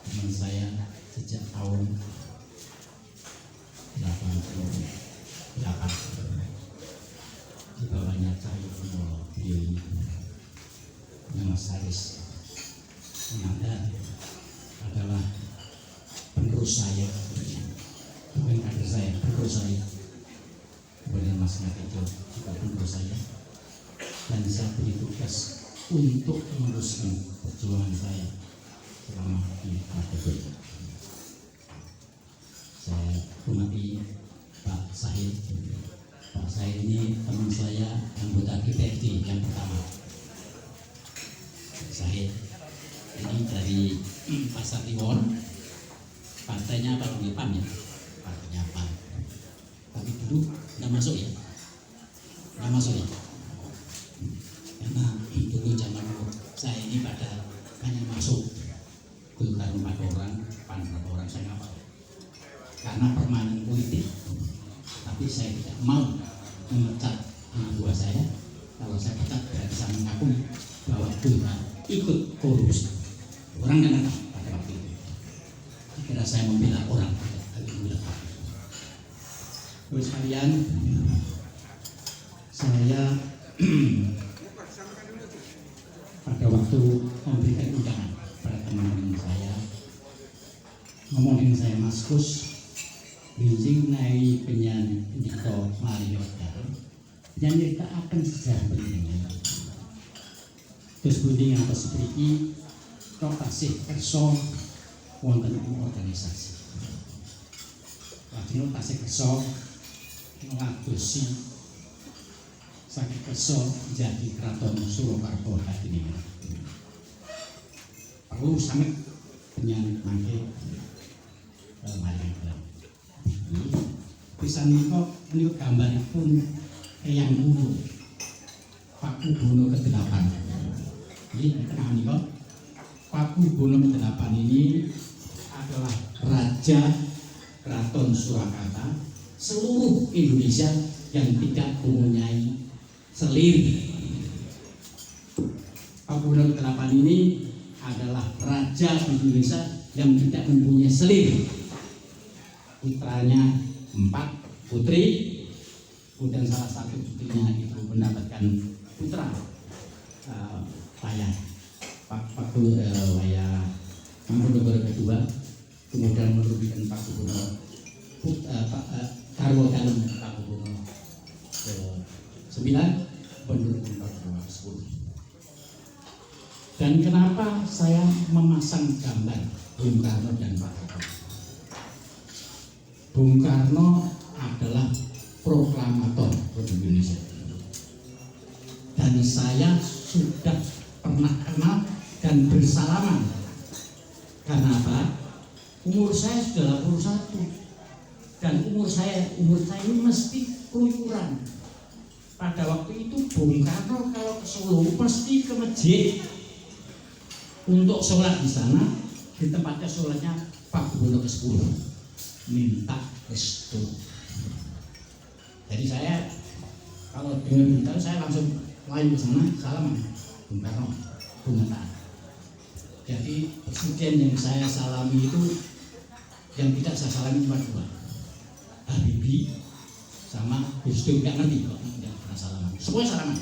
Teman saya sejak tahun 88 di bawahnya Cahyo Kumolo, beliau ini Mas Haris Nanda adalah penerus saya, bukan kader saya, penerus saya. Kemudian Mas Natijo juga penerus saya, dan saya beri tugas untuk meneruskan perjuangan saya selama di partai. Saya hormati Pak Sahid. Pak Sahid ini teman saya, anggota GPFD yang pertama. Sahid ini dari Pasar Kliwon, partainya apa? PAN ya, partainya PAN. Tapi dulu nggak masuk ya, karena dulu zaman saya ini pada hanya masuk Golkar 4 orang, PAN 4 orang, saya nggak mau karena permainan politik. Tapi saya tidak mau memecat anak buah saya. Kalau saya pecat berarti saya mengakui bahwa Golkar ikut korupsi. Orang kan tahu pada waktu itu. Kira saya membela orang, terus kalian, saya pada waktu memberikan undangan pada teman-teman saya, ngomongin saya Mas Kus, bincang naik penyanyi Niko Mario Daro, nyanyi tak akan sejarah pentingnya. Terus bunyi yang atas seperti kau kasih kerso wonten ing organisasi. Lajeng kasih kerso ngadosi saking kerso jadi Keraton Surakarta hadine. Perlu sampe penyanyi mangke mari. Pisan niku gambaripun Eyang Wulu Paku Bono ke-8. Ini kenal niku. Paku Bono ke-8 ini adalah Raja Keraton Surakarta seluruh Indonesia yang tidak mempunyai selir. Paku Bono ke-8 ini adalah Raja Indonesia yang tidak mempunyai selir. Putranya 4 putri, kemudian salah satu putrinya itu mendapatkan putra Wayah Paku Wayah Mangkunegara kedua, kemudian merugikan Paku Bono Karwo Dalem Paku Bono ke-9, menurunkan Paku Bono ke-10. Dan kenapa saya memasang gambar Bung Karno dan Pak Harto? Bung Karno adalah proklamator Republik Indonesia, dan saya sudah pernah kenal dan bersalaman. Karena apa? Umur saya sudah 81 dan umur saya ini mesti keluyuran. Pada waktu itu Bung Karno kalau ke Solo pasti ke masjid untuk sholat di sana, di tempatnya sholatnya Paku Bono ke-10, minta restu. Jadi saya kalau dengar berita saya langsung main ke sana, salaman Bung Karno, Bung Hatta. Jadi presiden yang saya salami itu, yang tidak saya salami cuma 2, Habibie sama Gus Dur. Nggak ngerti kok tidak pernah salaman, semua salaman.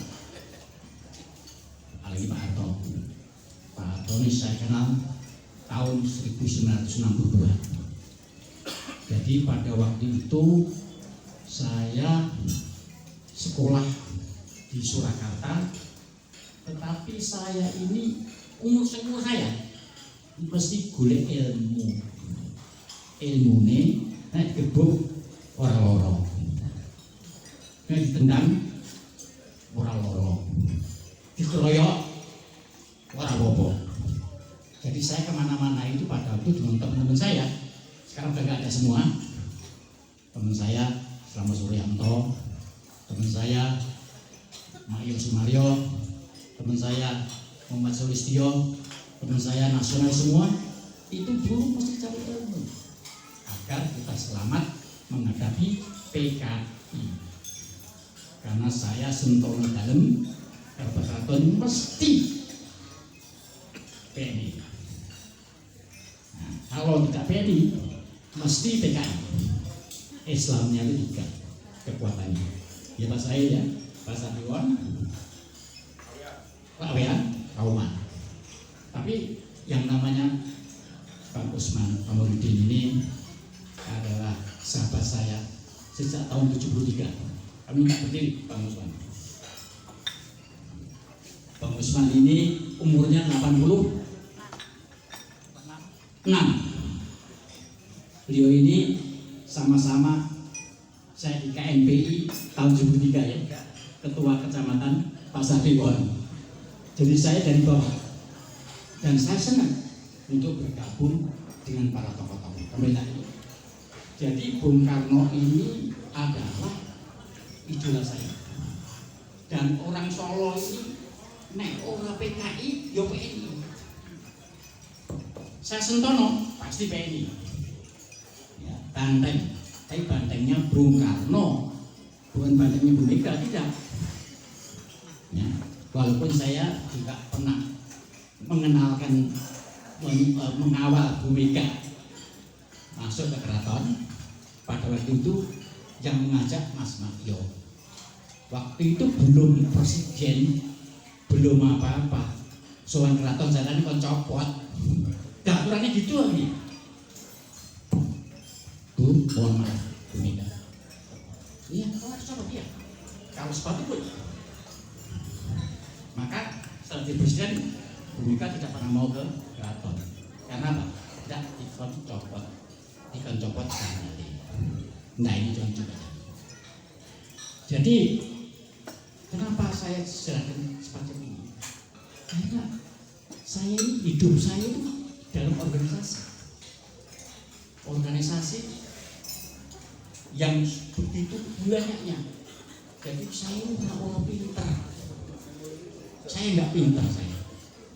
Apalagi Pak Harto. Pak Harto ini saya kenal tahun 1962. Jadi pada waktu itu saya sekolah di Surakarta, tetapi saya ini umur saya mesti golek ilmune nek gebuk ora loro, nek ditendang ora loro, dikeroyok ora apa-apa. Jadi saya kemana-mana itu pada waktu dengan teman-teman saya, sekarang udah gak ada semua. Teman saya Slamet Suryanto, teman saya Mario Sumaryo, teman saya Muhammad Solistio, teman saya nasional semua, itu dulu mesti cari ilmu agar kita selamat menghadapi PKI. Karena saya sentono dalam Keraton mesti PNI. Nah, kalau tidak PNI mesti PKI. Islamnya itu juga kekuatannya. Ya Pak saya ya, Pak Satriwan, Pak Wean, Kauman. Tapi yang namanya Pak Usman Kamarudin ini adalah sahabat saya sejak tahun 73. Kami nggak berdiri, Pak Usman. Bang Usman ini umurnya 86. Beliau ini sama-sama saya di KNPI tahun 73 ya, Ketua Kecamatan Pasar Kliwon. Jadi saya dari bawah dan saya senang untuk bergabung dengan para tokoh-tokoh pemerintah ini. Jadi Bung Karno ini adalah idola saya. Dan orang Solo ini nek ora PKI yo PNI. Saya sentono pasti PNI. Ya, banteng. Tapi bantengnya Bung Karno, bukan bantengnya Bu Mega, tidak. Ya, walaupun saya juga pernah mengenalkan mengawal Bu Mega masuk ke keraton. Pada waktu itu yang mengajak Mas Makyo. Waktu itu belum presiden, belum apa-apa. Soal keraton jalan kon copot. Aturannya gitu lagi. Tuh, mohon maaf, Bu Mega. Iya, kalau harus copot ya. Kalau sepatu pun. Maka setelah jadi presiden, Bu Mega tidak pernah mau ke keraton. Karena apa? Tidak dikon copot. Dikon copot karena nah ini contoh. Jadi kenapa saya serahkan semacam ini? Karena saya ini hidup saya itu dalam organisasi yang begitu banyaknya. Jadi saya ini bukan orang pintar. Saya nggak pintar saya.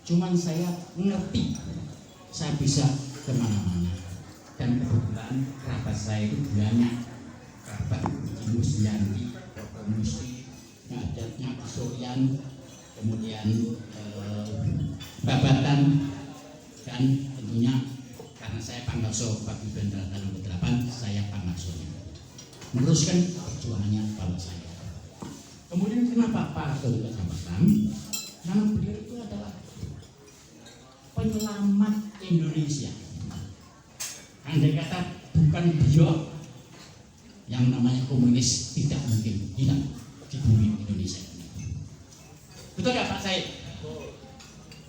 Cuman saya ngerti. Saya bisa kemana-mana. Dan kebetulan kerabat saya itu banyak, kerabat Ibu Suyanti, Bapak Musi, Nyati Suryan, kemudian Babatan, dan tentunya karena saya Pangakso Bagi Bendera Tanah ke-8, saya Pangaksonya meneruskan perjuangannya bapak saya. Kemudian kenapa Pak Harto juga jabatan? Nama beliau itu adalah penyelamat Indonesia. Andai kata bukan beliau, yang namanya komunis tidak mungkin hilang di bumi Indonesia ini. Betul nggak Pak Said?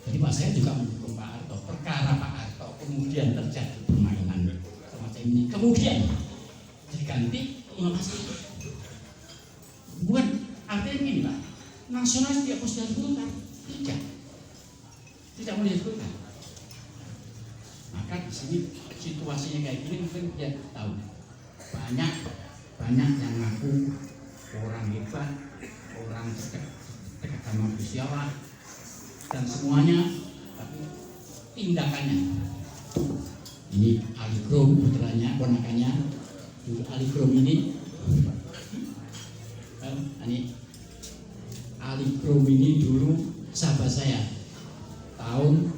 Jadi Pak Said juga mendukung Pak Harto. Perkara Pak Harto kemudian terjadi permainan semacam ini, kemudian diganti inovasi. Bukan artinya ini Pak, nasionalis tidak harus disebutkan, tidak mau disebutkan. Maka di sini situasinya kayak gini mungkin dia tahu banyak yang ngaku orang hebat, orang dekat sama Gusti Allah dan semuanya, tapi tindakannya ini Aligrom putranya, ponakannya dulu Aligrom ini Aligrom ini dulu sahabat saya tahun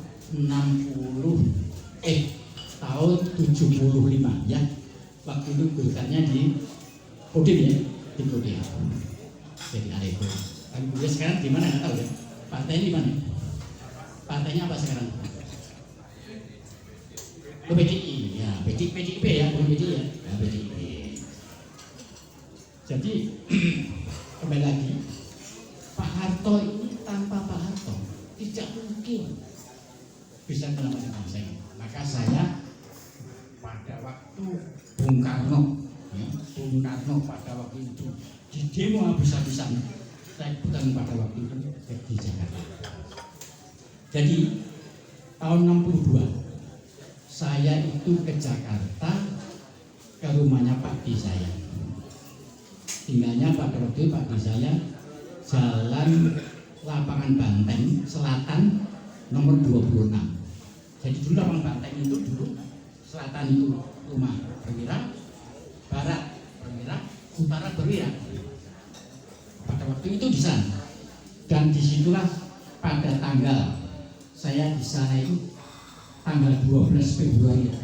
75 ya, waktu itu golkarnya di Kodim ya, di Kodim. Jadi Aleko. Tapi beliau sekarang di mana nggak tahu ya. Partainya di mana? Partainya apa sekarang? Oh, PDI ya, PDIP ya, bukan PDI ya, PDIP. Jadi kembali lagi, Pak Harto ini tanpa Pak Harto tidak mungkin bisa menyelamatkan bangsa ini. Maka saya pada waktu Bung Karno pada waktu itu di demo habis-habisan, saya bukan pada waktu itu di Jakarta. Jadi tahun 62 saya itu ke Jakarta ke rumahnya Pak D saya. Tinggalnya pada waktu itu Pak D saya Jalan lapangan Banteng Selatan nomor 26. Jadi dulu lapangan Banteng itu dulu selatan itu rumah perwira, barat perwira, utara perwira. Pada waktu itu di sana. Dan disitulah pada tanggal saya di sana itu tanggal 12 Februari tahun